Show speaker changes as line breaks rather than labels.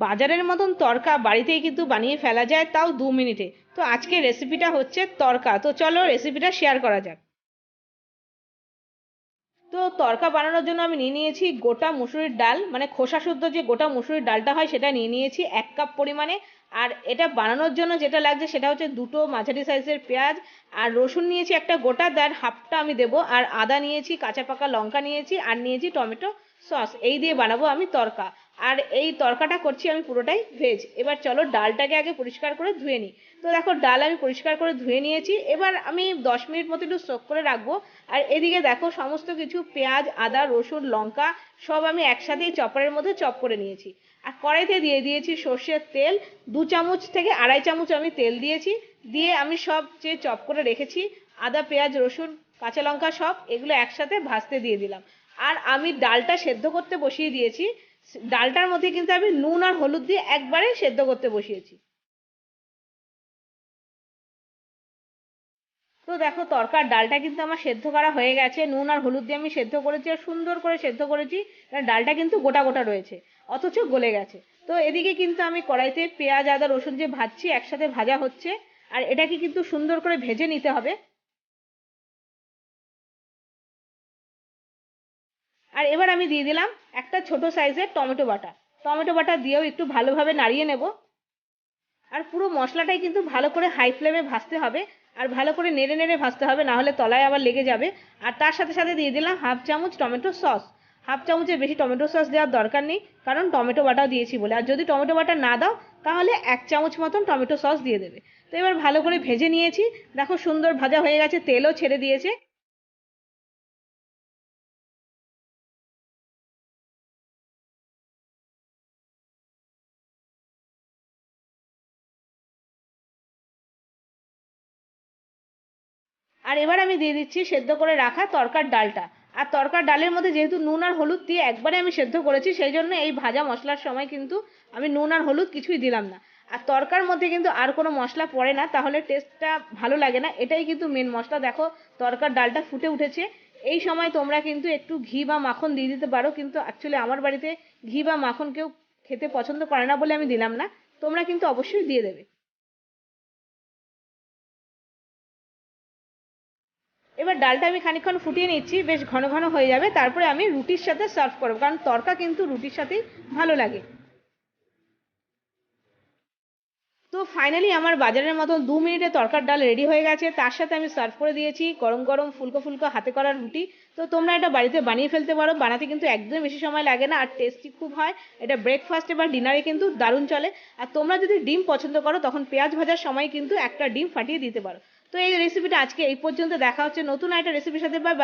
বাজারের মতন তরকা বাড়িতেই কিন্তু বানিয়ে ফেলা যায়, তাও 2 মিনিটে। তো আজকে রেসিপিটা হচ্ছে তরকা, তো চলো রেসিপিটা শেয়ার করা যাক। তো তরকা বানানোর জন্য আমি নিয়ে নিয়েছি গোটা মুসুরির ডাল, মানে খোসা শুদ্ধ যে গোটা মুসুরির ডালটা হয় সেটা নিয়ে নিয়েছি 1 কাপ পরিমাণে। আর এটা বানানোর জন্য যেটা লাগছে সেটা হচ্ছে দুটো মাঝারি সাইজের পেঁয়াজ, আর রসুন নিয়েছি একটা গোটা, তার হাফটা আমি দেবো, আর আদা নিয়েছি, কাঁচা পাকা লঙ্কা নিয়েছি, আর নিয়েছি টমেটো সস। এই দিয়ে বানাবো আমি তরকা। আর এই তরকাটা করছি আমি পুরোটাই ভেজ। এবার চলো ডালটাকে আগে পরিষ্কার করে ধুয়ে নিই। তো দেখো ডাল আমি পরিষ্কার করে ধুয়ে নিয়েছি, এবার আমি 10 মিনিট মতো একটু সোক করে রাখবো। আর এদিকে দেখো সমস্ত কিছু পেঁয়াজ আদা রসুন লঙ্কা সব আমি একসাথেই চপারের মধ্যে চপ করে নিয়েছি। আর কড়াইতে দিয়ে দিয়েছি সর্ষের তেল, 2 চামচ থেকে 2.5 চামচ আমি তেল দিয়েছি। দিয়ে আমি সব যে চপ করে রেখেছি আদা পেঁয়াজ রসুন কাঁচা লঙ্কা সব এগুলো একসাথে ভাজতে দিয়ে দিলাম। আর আমি ডালটা সেদ্ধ করতে বসিয়ে দিয়েছি। ডালটার মধ্যে কিন্তু আমি নুন আর হলুদ দিয়ে একবারে সেদ্ধ করতে বসিয়েছি। তো দেখো তরকার ডালটা কিন্তু আমার সেদ্ধ করা হয়ে গেছে, নুন আর হলুদ দিয়ে আমি সেদ্ধ করেছি আর সুন্দর করে সেদ্ধ করেছি। কারণ ডালটা কিন্তু গোটা গোটা রয়েছে, অথচ গলে গেছে। তো এদিকে কিন্তু আমি কড়াইতে পেঁয়াজ আদা রসুন যে ভাজছি একসাথে ভাজা হচ্ছে। আর এটাকে কিন্তু সুন্দর করে ভেজে নিতে হবে। আর এবার আমি দিয়ে দিলাম একটা ছোট সাইজের টমেটো বাটা। টমেটো বাটা দিয়েও একটু ভালোভাবে নাড়িয়ে নেব। আর পুরো মশলাটাই কিন্তু ভালো করে হাই ফ্লেমে ভাজতে হবে। আর ভালো করে নেড়ে নেড়ে ভাজতে হবে, না হলে তলায় আবার লেগে যাবে। আর তার সাথে সাথে দিয়ে দিলাম 1/2 চামচ টমেটো সস। 1/2 চামচের বেশি টমেটো সস দেওয়ার দরকার নেই, কারণ টমেটো বাটাও দিয়েছি বলে। আর যদি টমেটো বাটা না দাও তাহলে 1 চামচ মতন টমেটো সস দিয়ে দেবে। তো এবার ভালো করে ভেজে নিয়েছি। দেখো সুন্দর ভাজা হয়ে গেছে, তেলও ছেড়ে দিয়েছে। আর এবার আমি দিয়ে দিচ্ছি সেদ্ধ করে রাখা তরকার ডালটা। আর তরকার ডালের মধ্যে যেহেতু নুন আর হলুদ দিয়ে একবারে আমি সেদ্ধ করেছি, সেই জন্য এই ভাজা মশলার সময় কিন্তু আমি নুন আর হলুদ কিছুই দিলাম না। আর তরকার মধ্যে কিন্তু আর কোনো মশলা পড়ে না, তাহলে টেস্টটা ভালো লাগে না। এটাই কিন্তু মেন মশলা। দেখো তরকার ডালটা ফুটে উঠেছে। এই সময় তোমরা কিন্তু একটু ঘি বা মাখন দিয়ে দিতে পারো, কিন্তু অ্যাকচুয়ালি আমার বাড়িতে ঘি বা মাখন কেউ খেতে পছন্দ করে না বলে আমি দিলাম না। তোমরা কিন্তু অবশ্যই দিয়ে দেবে। এবার ডালটা আমি খানিকক্ষণ ফুটিয়ে নিচ্ছি, বেশ ঘন ঘন হয়ে যাবে, তারপরে আমি রুটির সাথে সার্ভ করবো, কারণ তরকা কিন্তু রুটির সাথেই ভালো লাগে। তো ফাইনালি আমার বাজারের মতো 2 মিনিটে তরকার ডাল রেডি হয়ে গেছে, তার সাথে আমি সার্ভ করে দিয়েছি গরম গরম ফুলকো ফুলকো হাতে করা রুটি। তো তোমরা এটা বাড়িতে বানিয়ে ফেলতে পারো, বানাতে কিন্তু একদম বেশি সময় লাগে না, আর টেস্টি খুব হয়। এটা ব্রেকফাস্টে বা ডিনারে কিন্তু দারুণ চলে। আর তোমরা যদি ডিম পছন্দ করো তখন পেঁয়াজ ভাজার সময় কিন্তু একটা ডিম ফাটিয়ে দিতে পারো। তো এই রেসিপিটা আজকে এই পর্যন্ত, দেখা হচ্ছে নতুন একটা রেসিপির সাথে। Bye bye.